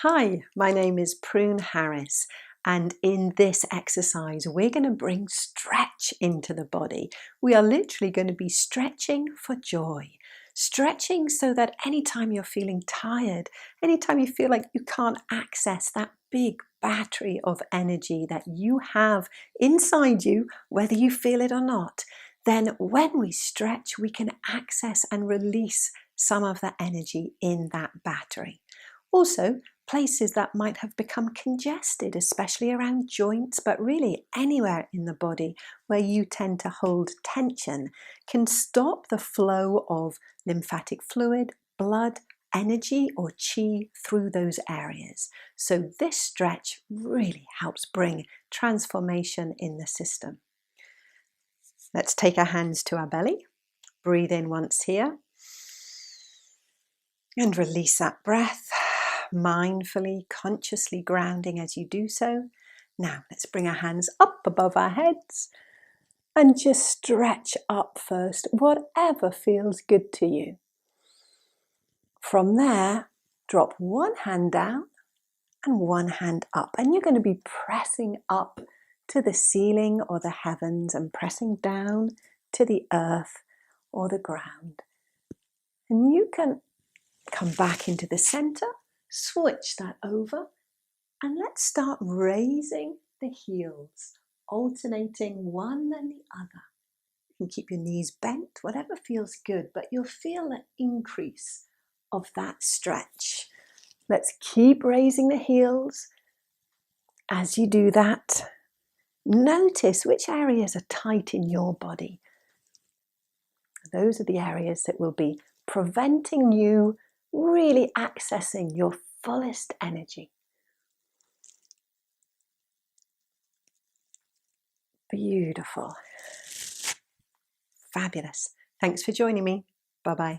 Hi, my name is Prune Harris, and in this exercise, we're going to bring stretch into the body. We are literally going to be stretching for joy. Stretching so that anytime you're feeling tired, anytime you feel like you can't access that big battery of energy that you have inside you, whether you feel it or not, then when we stretch, we can access and release some of the energy in that battery. Also, places that might have become congested, especially around joints, but really anywhere in the body where you tend to hold tension, can stop the flow of lymphatic fluid, blood, energy, or chi through those areas. So this stretch really helps bring transformation in the system. Let's take our hands to our belly. Breathe in once here. And release that breath, mindfully, consciously grounding as you do so. Now let's bring our hands up above our heads and just stretch up first, whatever feels good to you. From there, drop one hand down and one hand up, and you're going to be pressing up to the ceiling or the heavens and pressing down to the earth or the ground. And you can come back into the center, switch that over, and let's start raising the heels, alternating one and the other. You can keep your knees bent, whatever feels good, but you'll feel an increase of that stretch. Let's keep raising the heels. As you do that, notice which areas are tight in your body. Those are the areas that will be preventing you really accessing your fullest energy. Beautiful. Fabulous. Thanks for joining me. Bye-bye.